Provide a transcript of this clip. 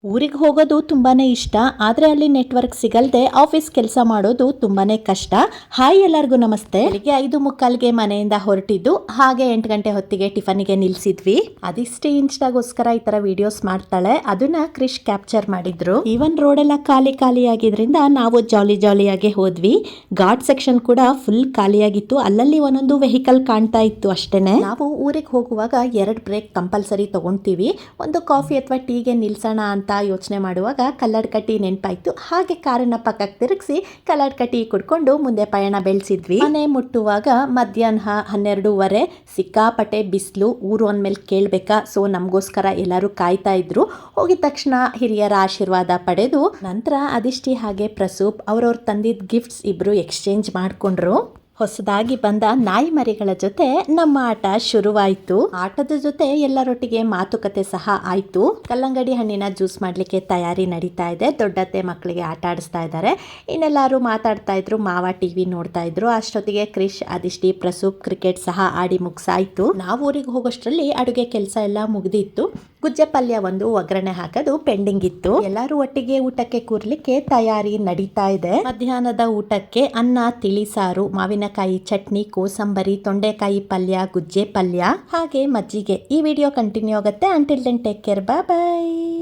ಊರಿಗೆ ಹೋಗೋದು ತುಂಬಾನೇ ಇಷ್ಟ, ಆದರೆ ಅಲ್ಲಿ ನೆಟ್ವರ್ಕ್ ಸಿಗಲ್ದೆ ಆಫೀಸ್ ಕೆಲಸ ಮಾಡೋದು ತುಂಬಾನೇ ಕಷ್ಟ. ಹಾಯ್, ಎಲ್ಲರಿಗೂ ನಮಸ್ತೆ. ಬೆಳಿಗ್ಗೆ 5:45ಗೆ ಮನೆಯಿಂದ ಹೊರಟಿದ್ದು, ಹಾಗೆ 8 ಗಂಟೆ ಹೊತ್ತಿಗೆ ಟಿಫನ್ಗೆ ನಿಲ್ಸಿದ್ವಿ. ಅದಿಷ್ಟೇ ಇನ್ಸ್ಟಾಗೋಸ್ಕರ ಈ ತರ ವಿಡಿಯೋಸ್ ಮಾಡ್ತಾಳೆ, ಅದನ್ನ ಕ್ರಿಶ್ ಕ್ಯಾಪ್ಚರ್ ಮಾಡಿದ್ರು. ಈವನ್ ರೋಡ್ ಎಲ್ಲ ಖಾಲಿ ಆಗಿದ್ರಿಂದ ನಾವು ಜಾಲಿಯಾಗಿ ಹೋದ್ವಿ. ಘಾಟ್ ಸೆಕ್ಷನ್ ಕೂಡ ಫುಲ್ ಖಾಲಿಯಾಗಿತ್ತು, ಅಲ್ಲಲ್ಲಿ ಒಂದೊಂದು ವೆಹಿಕಲ್ ಕಾಣ್ತಾ ಇತ್ತು ಅಷ್ಟೇನೆ. ನಾವು ಊರಿಗೆ ಹೋಗುವಾಗ 2 ಬ್ರೇಕ್ ಕಂಪಲ್ಸರಿ ತಗೊಂತೀವಿ. ಒಂದು ಕಾಫಿ ಅಥವಾ ಟೀಗೆ ನಿಲ್ಸೋಣ ಅಂತ ಯೋಚನೆ ಮಾಡುವಾಗ ಕಲ್ಲಡ್ಕಟ್ಟಿ ನೆನಪಾಯ್ತು. ಹಾಗೆ ಕಾರನ್ನ ಪಕ್ಕಕ್ಕೆ ತಿರುಗಿಸಿ ಕಲ್ಲಡ್ಕಟ್ಟಿ ಕುಡ್ಕೊಂಡು ಮುಂದೆ ಪಯಣ ಬೆಳೆಸಿದ್ವಿ. ಮನೆ ಮುಟ್ಟುವಾಗ ಮಧ್ಯಾಹ್ನ 12:15. ಸಿಕ್ಕಾಪಟ್ಟೆ ಬಿಸಿಲು. ಊರು ಅಂದ್ಮೇಲೆ ಕೇಳ್ಬೇಕಾ, ಸೊ ನಮಗೋಸ್ಕರ ಎಲ್ಲರೂ ಕಾಯ್ತಾ ಇದ್ರು. ಹೋಗಿದ ತಕ್ಷಣ ಹಿರಿಯರ ಆಶೀರ್ವಾದ ಪಡೆದು ನಂತರ ಅದಿಷ್ಟಿ ಹಾಗೆ ಪ್ರಸೂಪ್ ಅವ್ರವ್ರು ತಂದಿದ್ದ ಗಿಫ್ಟ್ಸ್ ಇಬ್ರು ಎಕ್ಸ್ಚೇಂಜ್ ಮಾಡ್ಕೊಂಡ್ರು. ಹೊಸದಾಗಿ ಬಂದ ನಾಯಿ ಮರಿಗಳ ಜೊತೆ ನಮ್ಮ ಆಟ ಶುರುವಾಯಿತು. ಆಟದ ಜೊತೆ ಎಲ್ಲರೊಟ್ಟಿಗೆ ಮಾತುಕತೆ ಸಹ ಆಯ್ತು. ಕಲ್ಲಂಗಡಿ ಹಣ್ಣಿನ ಜ್ಯೂಸ್ ಮಾಡ್ಲಿಕ್ಕೆ ತಯಾರಿ ನಡೀತಾ ಇದೆ. ದೊಡ್ಡತ್ತೆ ಮಕ್ಕಳಿಗೆ ಆಟ ಆಡಿಸ್ತಾ ಇದ್ದಾರೆ. ಇನ್ನೆಲ್ಲರೂ ಮಾತಾಡ್ತಾ ಇದ್ರು, ಮಾವ ಟಿವಿ ನೋಡ್ತಾ ಇದ್ರು. ಅಷ್ಟೊತ್ತಿಗೆ ಕ್ರಿಶ್, ಅದಿಷ್ಟಿ, ಪ್ರಸೂಪ್ ಕ್ರಿಕೆಟ್ ಸಹ ಆಡಿ ಮುಗಿಸಾಯ್ತು. ನಾವು ಊರಿಗೆ ಹೋಗೋಷ್ಟರಲ್ಲಿ ಅಡುಗೆ ಕೆಲಸ ಎಲ್ಲ ಮುಗಿದಿತ್ತು. ಗುಜ್ಜೆ ಪಲ್ಯ ಒಂದು ಒಗ್ಗರಣೆ ಹಾಕೋದು ಪೆಂಡಿಂಗ್ ಇತ್ತು. ಎಲ್ಲರೂ ಒಟ್ಟಿಗೆ ಊಟಕ್ಕೆ ಕೂರ್ಲಿಕ್ಕೆ ತಯಾರಿ ನಡೀತಾ ಇದೆ. ಮಧ್ಯಾಹ್ನದ ಊಟಕ್ಕೆ ಅನ್ನ, ತಿಳಿ ಸಾರು, ಮಾವಿನಕಾಯಿ ಚಟ್ನಿ, ಕೋಸಂಬರಿ, ತೊಂಡೆಕಾಯಿ ಪಲ್ಯ, ಗುಜ್ಜೆ ಪಲ್ಯ ಹಾಗೆ ಮಜ್ಜಿಗೆ. ಈ ವಿಡಿಯೋ ಕಂಟಿನ್ಯೂ ಆಗುತ್ತೆ. ಅಂಟಿಲ್ ದೆನ್ ಟೇಕ್ ಕೇರ್, ಬಾಯ್.